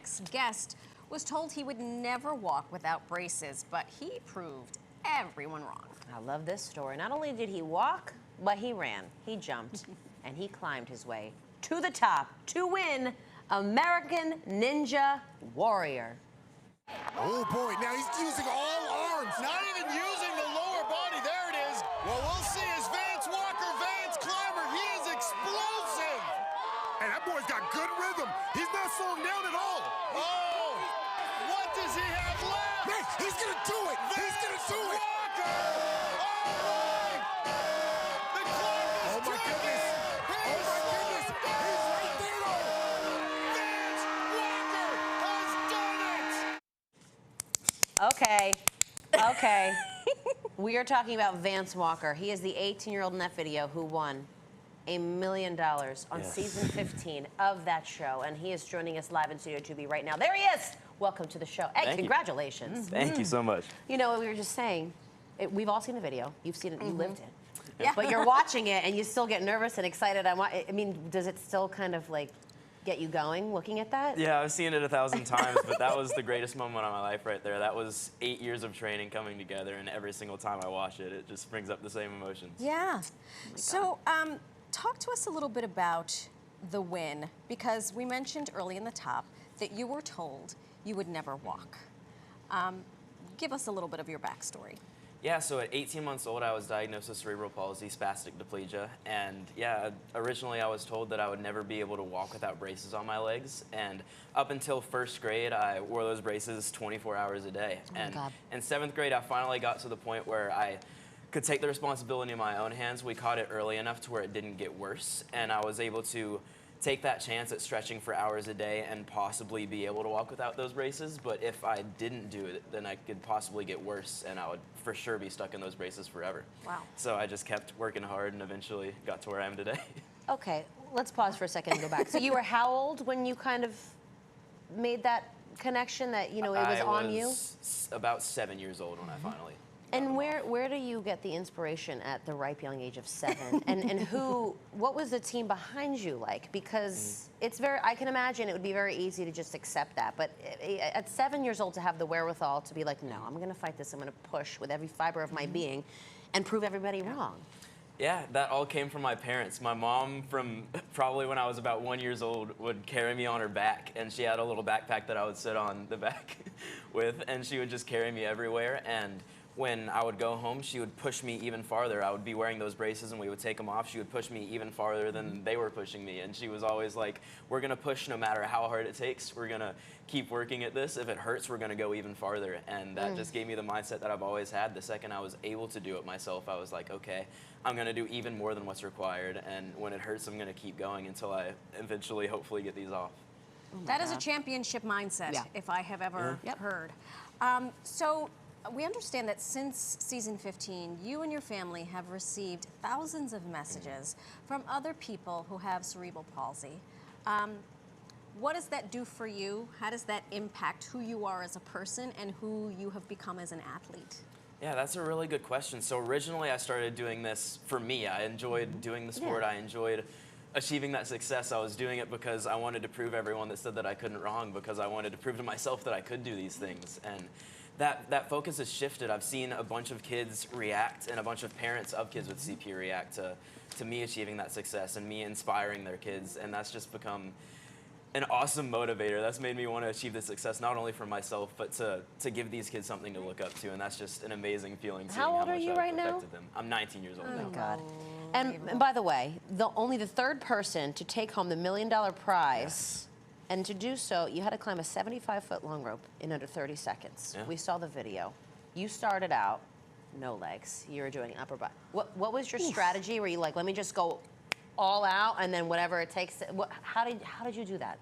next guest was told he would never walk without braces, but he proved everyone wrong. I love this story. Not only did he walk, but he ran, he jumped, and he climbed his way to the top to win American Ninja Warrior. Oh boy, now he's using all arms. Not even using the lower body. There it is. Well, we'll see as Vance Walker, Vance climber. He is explosive. And that boy's got good rhythm. He's not slowing down at all. Oh, what does he have left? Man, he's gonna do it. He's gonna do it. Walker. Oh, boy. The clock is Oh my ticking. goodness. Oh my goodness. He's right there. Vance Walker has done it. Okay, okay. We are talking about Vance Walker. He is the 18-year-old in that video who won $1 million on season 15 of that show, and he is joining us live in Studio 2B right now. There he is! Welcome to the show. Hey, Thank you. congratulations. Thank you so much. You know, we were just saying, we've all seen the video. You've seen it, you lived it. Yeah. But you're watching it, and you still get nervous and excited. I mean, does it still kind of like get you going looking at that? Yeah, I've seen it 1,000 times, but that was the greatest moment of my life right there. That was 8 years of training coming together, and every single time I watch it, it just brings up the same emotions. Yeah. So, talk to us a little bit about the win, because we mentioned early in the top that you were told you would never walk. Give us a little bit of your backstory. Yeah, so at 18 months old, I was diagnosed with cerebral palsy, spastic diplegia, and yeah, originally I was told that I would never be able to walk without braces on my legs, and up until first grade, I wore those braces 24 hours a day. Oh my God. In 7th grade, I finally got to the point where I could take the responsibility in my own hands. We caught it early enough to where it didn't get worse, and I was able to take that chance at stretching for hours a day and possibly be able to walk without those braces. But if I didn't do it, then I could possibly get worse, and I would for sure be stuck in those braces forever. Wow. So I just kept working hard and eventually got to where I am today. Okay, let's pause for a second and go back. So you were how old when you kind of made that connection that, you know, it was on you? I was about 7 years old when I finally. And where do you get the inspiration at the ripe young age of 7? and what was the team behind you like? Because it's I can imagine it would be very easy to just accept that. But at 7 years old to have the wherewithal to be like, no, I'm going to fight this. I'm going to push with every fiber of my being and prove everybody wrong. Yeah, that all came from my parents. My mom, from probably when I was about 1 year old, would carry me on her back, and she had a little backpack that I would sit on the back with, and she would just carry me everywhere. And when I would go home, she would push me even farther. I would be wearing those braces and we would take them off. She would push me even farther than they were pushing me. And she was always like, we're gonna push no matter how hard it takes. We're gonna keep working at this. If it hurts, we're gonna go even farther. And that just gave me the mindset that I've always had. The second I was able to do it myself, I was like, okay, I'm gonna do even more than what's required. And when it hurts, I'm gonna keep going until I eventually, hopefully, get these off. That is a championship mindset, if I have ever heard. So we understand that since season 15, you and your family have received thousands of messages from other people who have cerebral palsy. What does that do for you? How does that impact who you are as a person and who you have become as an athlete? Yeah, that's a really good question. So originally I started doing this for me. I enjoyed doing the sport. I enjoyed achieving that success. I was doing it because I wanted to prove everyone that said that I couldn't wrong, because I wanted to prove to myself that I could do these things. And that focus has shifted. I've seen a bunch of kids react, and a bunch of parents of kids with CP react to me achieving that success and me inspiring their kids, and that's just become an awesome motivator. That's made me want to achieve this success, not only for myself, but to give these kids something to look up to, and that's just an amazing feeling. How old are you right now? Them. I'm 19 years old now. Oh, God. And by the way, only the third person to take home the $1 million prize. And to do so, you had to climb a 75-foot long rope in under 30 seconds. Yeah. We saw the video. You started out no legs. You were doing upper body. What was your strategy? Were you like, let me just go all out and then whatever it takes? How did you do that?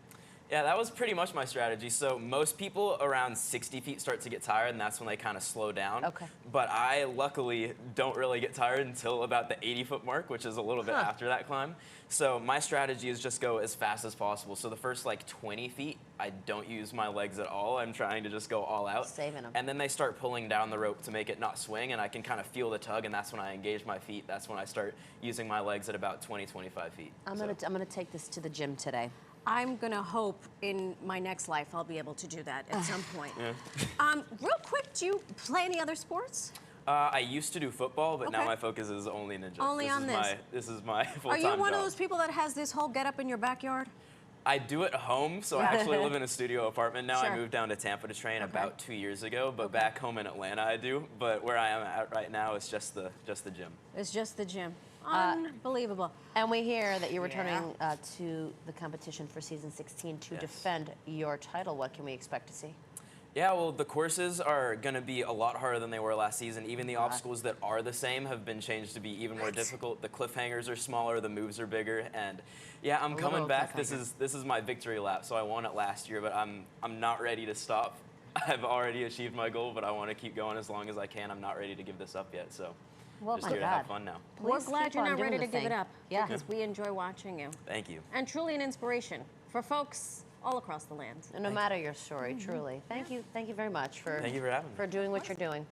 Yeah, that was pretty much my strategy. So most people around 60 feet start to get tired, and that's when they kind of slow down. Okay. But I luckily don't really get tired until about the 80-foot mark, which is a little bit after that climb. So my strategy is just go as fast as possible. So the first like 20 feet, I don't use my legs at all. I'm trying to just go all out. Saving them. And then they start pulling down the rope to make it not swing, and I can kind of feel the tug, and that's when I engage my feet. That's when I start using my legs at about 20, 25 feet. I'm gonna take this to the gym today. I'm gonna hope in my next life I'll be able to do that at some point. Real quick, do you play any other sports? I used to do football, but now my focus is only ninja. Only on this. This is my full-time Are you one job. of those people that has this whole get up in your backyard? I do it at home, so I actually live in a studio apartment now. Sure. I moved down to Tampa to train about 2 years ago, but back home in Atlanta I do. But where I am at right now, it's just the gym. It's just the gym. Unbelievable. And we hear that you're returning to the competition for season 16 to defend your title. What can we expect to see? Yeah, well, the courses are going to be a lot harder than they were last season. Even the obstacles that are the same have been changed to be even more difficult. The cliffhangers are smaller, the moves are bigger, and yeah, I'm coming back. This is my victory lap. So I won it last year, but I'm not ready to stop. I've already achieved my goal, but I want to keep going as long as I can. I'm not ready to give this up yet, so just here to have fun now. We're glad you're not ready to give it up. Yeah. Because we enjoy watching you. Thank you. And truly an inspiration for folks all across the land. And no matter your story, truly. Thank you very much for Thank you for having me. for doing what you're doing.